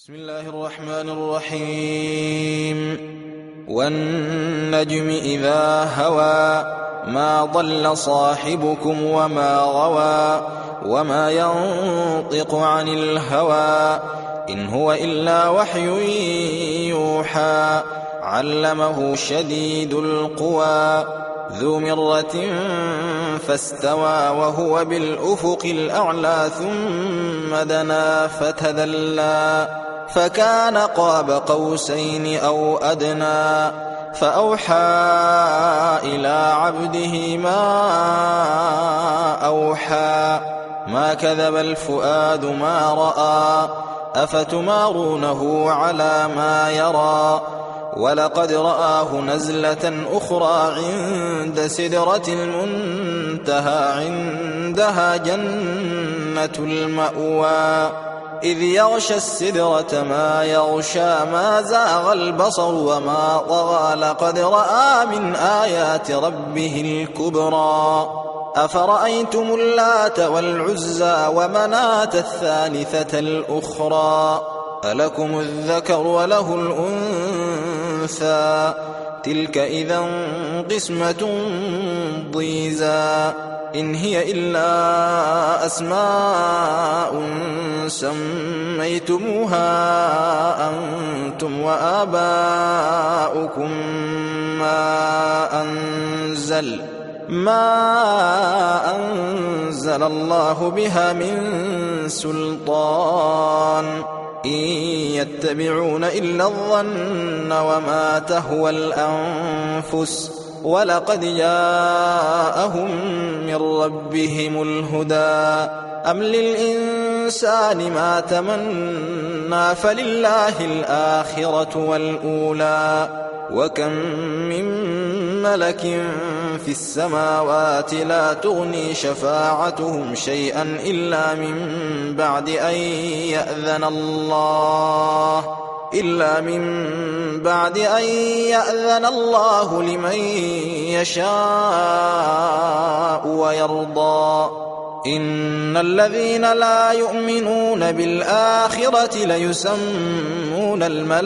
بسم الله الرحمن الرحيم والنجم إذا هوى ما ضل صاحبكم وما غوى وما ينطق عن الهوى إن هو إلا وحي يوحى علمه شديد القوى ذو مرة فاستوى وهو بالأفق الأعلى ثم دنا فتدلى فكان قاب قوسين أو أدنى فأوحى إلى عبده ما أوحى ما كذب الفؤاد ما رأى أفتمارونه على ما يرى ولقد رآه نزلة أخرى عند سدرة المنتهى عندها جنة المأوى إذ يغشى السدرة ما يغشى ما زاغ البصر وما طغى لقد رأى من آيات ربه الكبرى أفرأيتم اللات والعزى ومناة الثالثة الأخرى ألكم الذكر وله الأنثى تلك إذا قسمة ضيزى إن هي إلا أسماء سميتموها أنتم وآباؤكم ما أنزل الله بها من سلطان إن يتبعون إلا الظن وما تهوى الأنفس ولقد جاءهم من ربهم الهدى أم للإنسان ما تمنى فلله الآخرة والأولى وكم من ملك في السماوات لا تغني شفاعتهم شيئا إلا من بعد أن يأذن الله لمن يشاء ويرضى إن الذين لا يؤمنون بالآخرة ليسمون الملائكة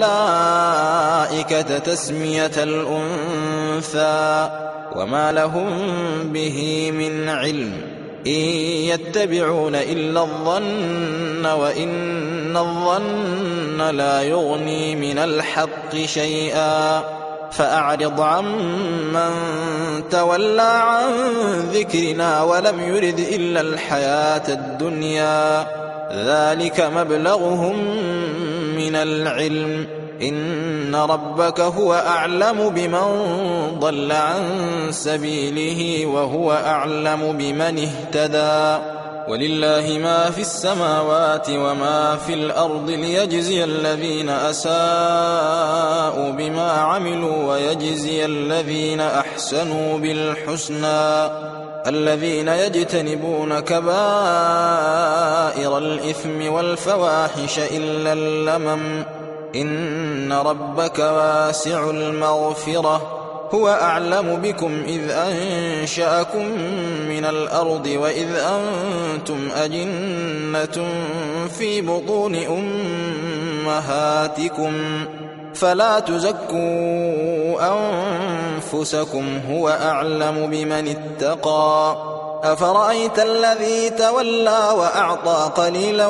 تسمية الأنثى وما لهم به من علم إن يتبعون إلا الظن وإن الظن لا يغني من الحق شيئا فأعرض عمن تولى عن ذكرنا ولم يرد إلا الحياة الدنيا ذلك مبلغهم من العلم إن ربك هو أعلم بمن ضل عن سبيله وهو أعلم بمن اهتدى ولله ما في السماوات وما في الأرض ليجزي الذين أساءوا بما عملوا ويجزي الذين أحسنوا بالحسنى الذين يجتنبون كبائر الإثم والفواحش إلا اللمم إن ربك واسع المغفرة هو أعلم بكم إذ أنشأكم من الأرض وإذ أنتم أجنة في بطون أمهاتكم فلا تزكوا أنفسكم هو أعلم بمن اتقى أفرأيت الذي تولى وأعطى قليلا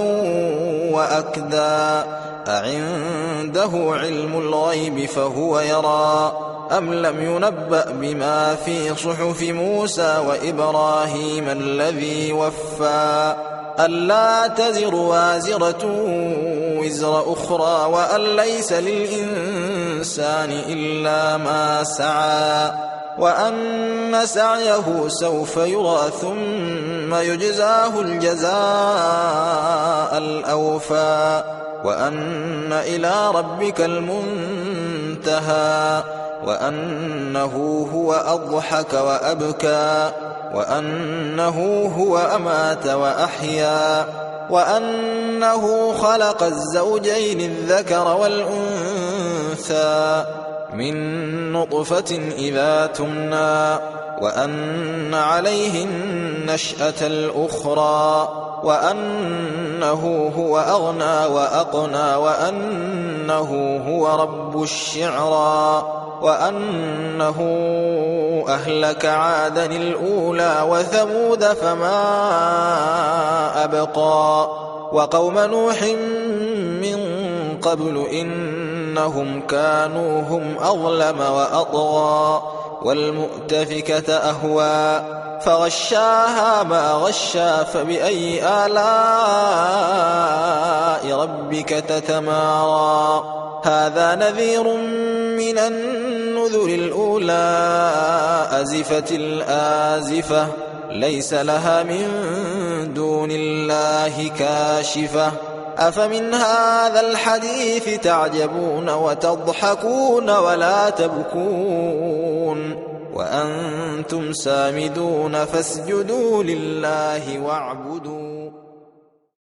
وأكدى أعنده علم الغيب فهو يرى أم لم ينبأ بما في صحف موسى وإبراهيم الذي وفى ألا تزر وازرة وزر أخرى وأن ليس للإنسان إلا ما سعى وأن سعيه سوف يرى ثم يجزاه الجزاء الأوفى وأن إلى ربك المنتهى وأنه هو أضحك وأبكى وأنه هو أمات وأحيا وأنه خلق الزوجين الذكر والأنثى من نطفة إذا تمنى وأن عليه النشأة الأخرى وأنه هو أغنى وأقنى وأنه هو رب الشعرى وأنه أهلك عادا الأولى وثمود فما أبقى وقوم نوح من قبل إنهم كانوا هم أظلم وأطغى والمؤتفكة أهوى فغشاها ما غشى فبأي آلاء ربك تتمارى هذا نذير من النذر الأولى أزفت الآزفة ليس لها من دون الله كاشفة أفمن هذا الحديث تعجبون وتضحكون ولا تبكون وأنتم سامدون فاسجدوا لله واعبدوا